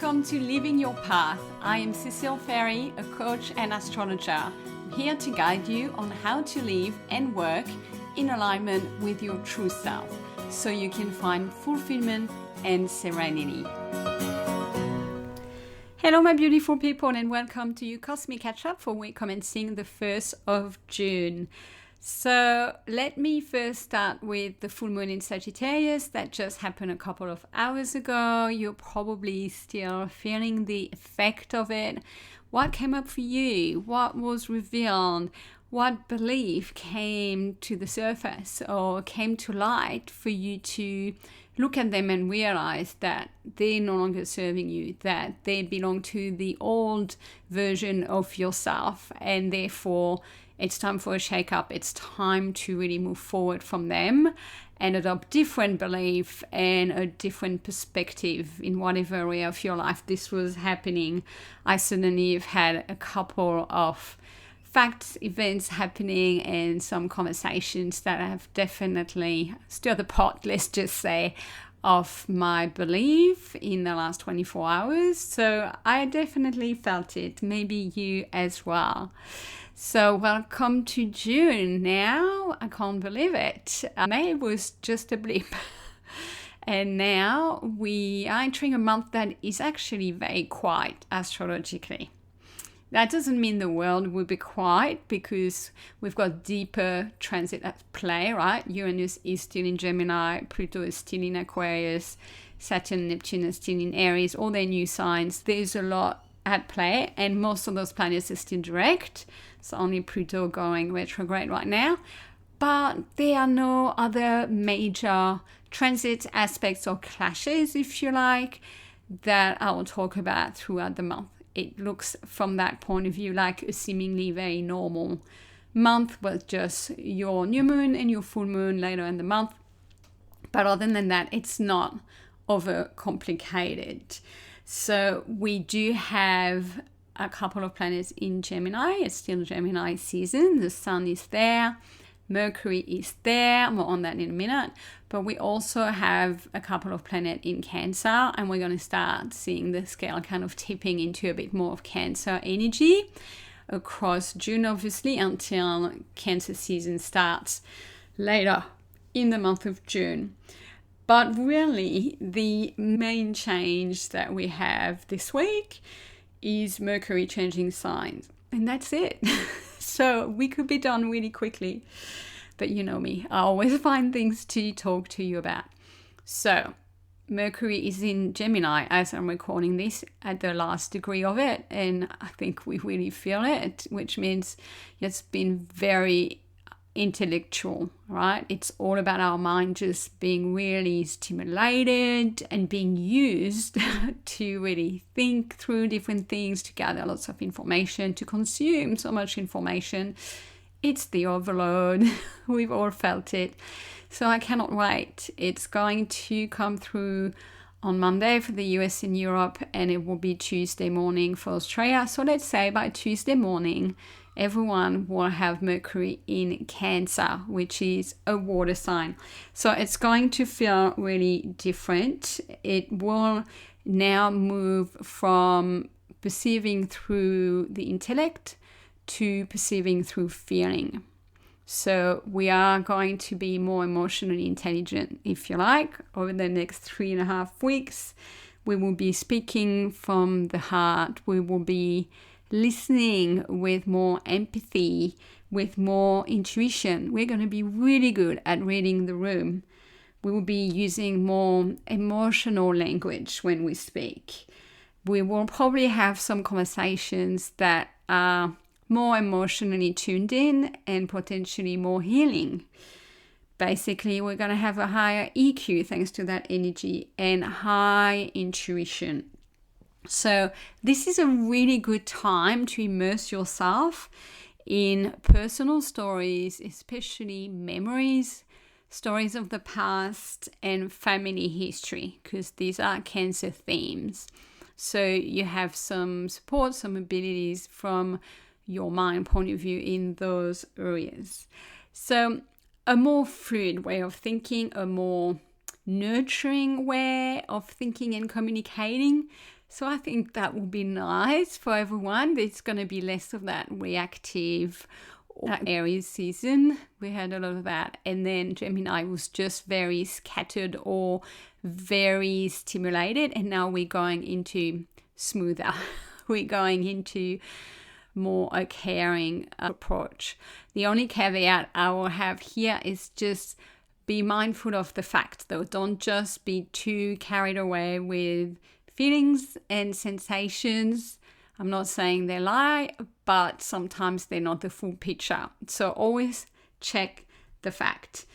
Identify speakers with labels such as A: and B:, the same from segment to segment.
A: Welcome to Living Your Path. I am Cecile Ferry, a coach and astrologer. I'm here to guide you on how to live and work in alignment with your true self so you can find fulfillment and serenity. Hello, my beautiful people, and welcome to your Cosmic Catch-Up for week commencing the 1st of June. So let me first start with the full moon in Sagittarius that just happened a couple of hours ago. You're probably still feeling the effect of it. What came up for you? What was revealed? What belief came to the surface or came to light for you to look at them and realize that they're no longer serving you, that they belong to the old version of yourself, and therefore it's time for a shake-up. It's time to really move forward from them and adopt different belief and a different perspective in whatever area of your life this was happening. I suddenly have had a couple of facts, events happening, and some conversations that have definitely stirred the pot, let's just say, of my belief in the last 24 hours. So I definitely felt it, maybe you as well. So welcome to June now. I can't believe it. May was just a blip. And now we are entering a month that is actually very quiet astrologically. That doesn't mean the world will be quiet because we've got deeper transit at play, right? Uranus is still in Gemini, Pluto is still in Aquarius, Saturn and Neptune are still in Aries, all their new signs. There's a lot at play, and most of those planets are still direct. So only Pluto going retrograde right now. But there are no other major transit aspects or clashes, if you like, that I will talk about throughout the month. It looks from that point of view like a seemingly very normal month with just your new moon and your full moon later in the month. But other than that, it's not overcomplicated. So we do have a couple of planets in Gemini. It's still Gemini season. The sun is there. Mercury is there. More on that in a minute. But we also have a couple of planets in Cancer, and we're going to start seeing the scale kind of tipping into a bit more of Cancer energy across June, obviously, until Cancer season starts later in the month of June. But really, the main change that we have this week is Mercury changing signs. And that's it. So we could be done really quickly. But you know me, I always find things to talk to you about. So Mercury is in Gemini as I'm recording this at the last degree of it. And I think we really feel it, which means it's been very intellectual, right? It's all about our mind just being really stimulated and being used to really think through different things, to gather lots of information, to consume so much information. It's the overload. We've all felt it. So I cannot wait. It's going to come through on Monday for the US and Europe, and it will be Tuesday morning for Australia. So let's say by Tuesday morning, everyone will have Mercury in Cancer, which is a water sign. So it's going to feel really different. It will now move from perceiving through the intellect to perceiving through feeling. So we are going to be more emotionally intelligent, if you like, over the next 3.5 weeks. We will be speaking from the heart. We will be listening with more empathy, with more intuition. We're going to be really good at reading the room. We will be using more emotional language when we speak. We will probably have some conversations that are more emotionally tuned in and potentially more healing. Basically, we're going to have a higher EQ thanks to that energy and high intuition. So this is a really good time to immerse yourself in personal stories, especially memories, stories of the past, and family history, because these are Cancer themes. So you have some support, some abilities from your mind point of view in those areas. So a more fluid way of thinking, a more nurturing way of thinking and communicating So I think that will be nice for everyone. There's going to be less of that reactive Aries season. We had a lot of that. And then Gemini was just very scattered or very stimulated. And now we're going into smoother. We're going into more a caring approach. The only caveat I will have here is just be mindful of the fact, though. Don't just be too carried away with feelings and sensations. I'm not saying they lie, but sometimes they're not the full picture. So always check the fact.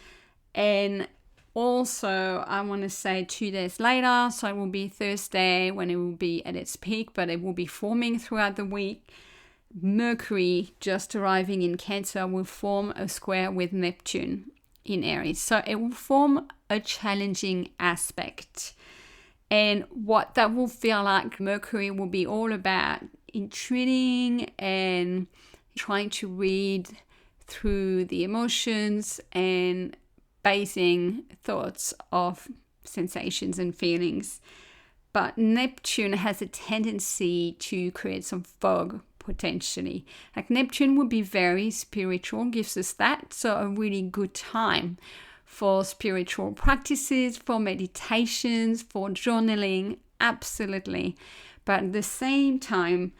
A: And also, I want to say 2 days later, so it will be Thursday when it will be at its peak, but it will be forming throughout the week. Mercury, just arriving in Cancer, will form a square with Neptune in Aries. So it will form a challenging aspect. And what that will feel like, Mercury will be all about intriguing and trying to read through the emotions and basing thoughts of sensations and feelings. But Neptune has a tendency to create some fog potentially. Like Neptune would be very spiritual, gives us that. So a really good time for spiritual practices, for meditations, for journaling, absolutely. But at the same time,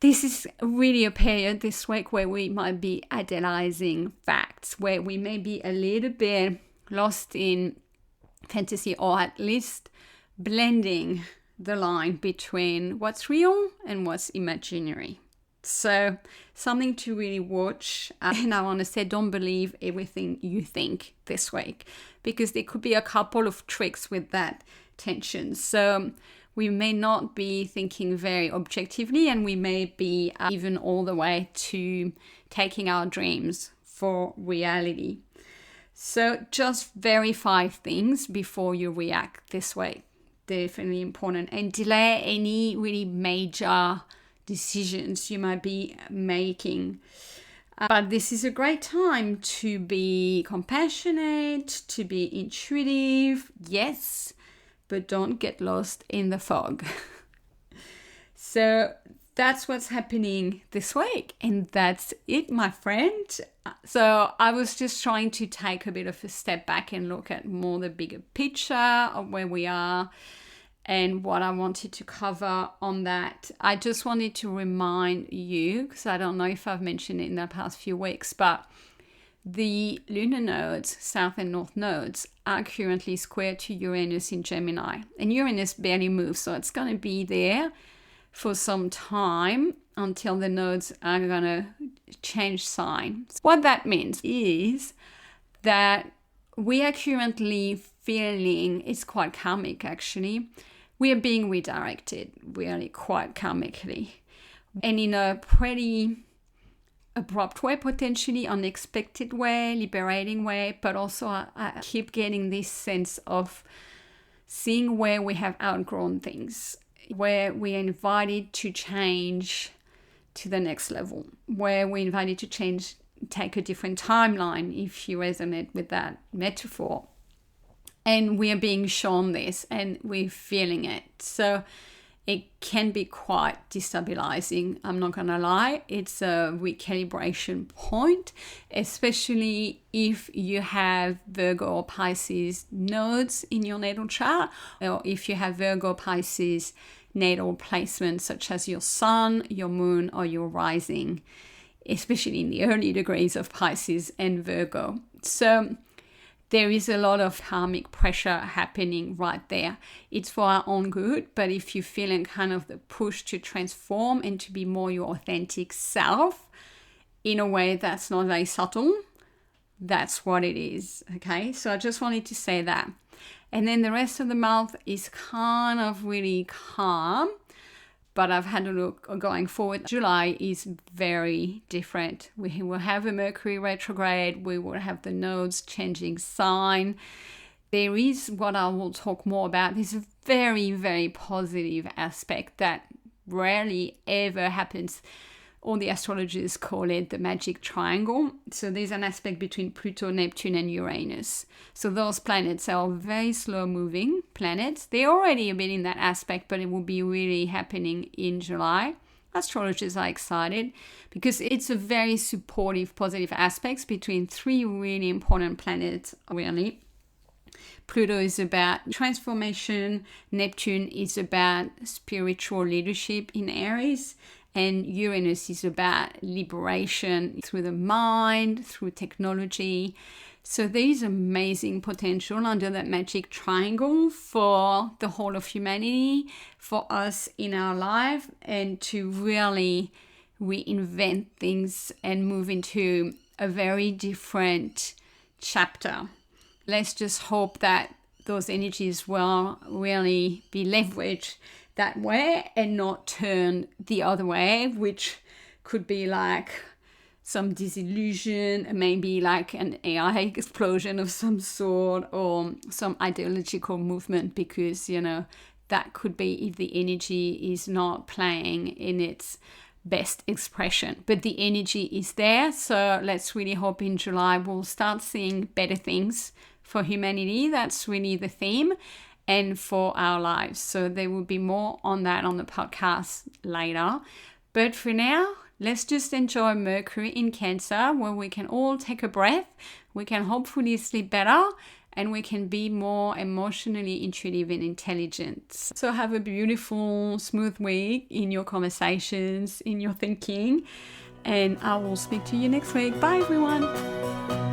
A: this is really a period this week where we might be idealizing facts, where we may be a little bit lost in fantasy, or at least blending the line between what's real and what's imaginary. So something to really watch. And I want to say, don't believe everything you think this week, because there could be a couple of tricks with that tension. So we may not be thinking very objectively, and we may be even all the way to taking our dreams for reality. So just verify things before you react this week. Definitely important. And delay any really major decisions you might be making. But this is a great time to be compassionate, to be intuitive, yes, but don't get lost in the fog. So that's what's happening this week. And that's it, my friend. So I was just trying to take a bit of a step back and look at more the bigger picture of where we are and what I wanted to cover on that. I just wanted to remind you, because I don't know if I've mentioned it in the past few weeks, but the lunar nodes, south and north nodes, are currently square to Uranus in Gemini. And Uranus barely moves, so it's going to be there for some time until the nodes are going to change sign. What that means is that we are currently feeling, it's quite karmic actually, we are being redirected really quite karmically, and in a pretty abrupt way, potentially unexpected way, liberating way. But also I keep getting this sense of seeing where we have outgrown things, where we are invited to change to the next level, where we're invited to change, take a different timeline, if you resonate with that metaphor. And we are being shown this and we're feeling it. So it can be quite destabilizing. I'm not going to lie. It's a recalibration point, especially if you have Virgo or Pisces nodes in your natal chart, or if you have Virgo, Pisces natal placements, such as your sun, your moon, or your rising, especially in the early degrees of Pisces and Virgo. So there is a lot of karmic pressure happening right there. It's for our own good, but if you're feeling kind of the push to transform and to be more your authentic self in a way that's not very subtle, that's what it is, okay? So I just wanted to say that. And then the rest of the month is kind of really calm, but I've had a look going forward. July is very different. We will have a Mercury retrograde. We will have the nodes changing sign. There is, what I will talk more about, this very, very positive aspect that rarely ever happens all the astrologers call it the magic triangle. So there's an aspect between Pluto, Neptune, and Uranus. So those planets are very slow moving planets. They're already a bit in that aspect, but it will be really happening in July. Astrologers are excited because it's a very supportive, positive aspects between three really important planets, really. Pluto is about transformation, Neptune is about spiritual leadership in Aries, and Uranus is about liberation through the mind, through technology. So there is amazing potential under that magic triangle for the whole of humanity, for us in our life, and to really reinvent things and move into a very different chapter. Let's just hope that those energies will really be leveraged that way and not turn the other way, which could be like some disillusion, maybe like an AI explosion of some sort, or some ideological movement, because, you know, that could be if the energy is not playing in its best expression. But the energy is there, so let's really hope in July we'll start seeing better things for humanity. That's really the theme, and for our lives. So there will be more on that on the podcast later. But for now, let's just enjoy Mercury in Cancer, where we can all take a breath, we can hopefully sleep better, and we can be more emotionally intuitive and intelligent. So have a beautiful, smooth week in your conversations, in your thinking, and I will speak to you next week. Bye, everyone.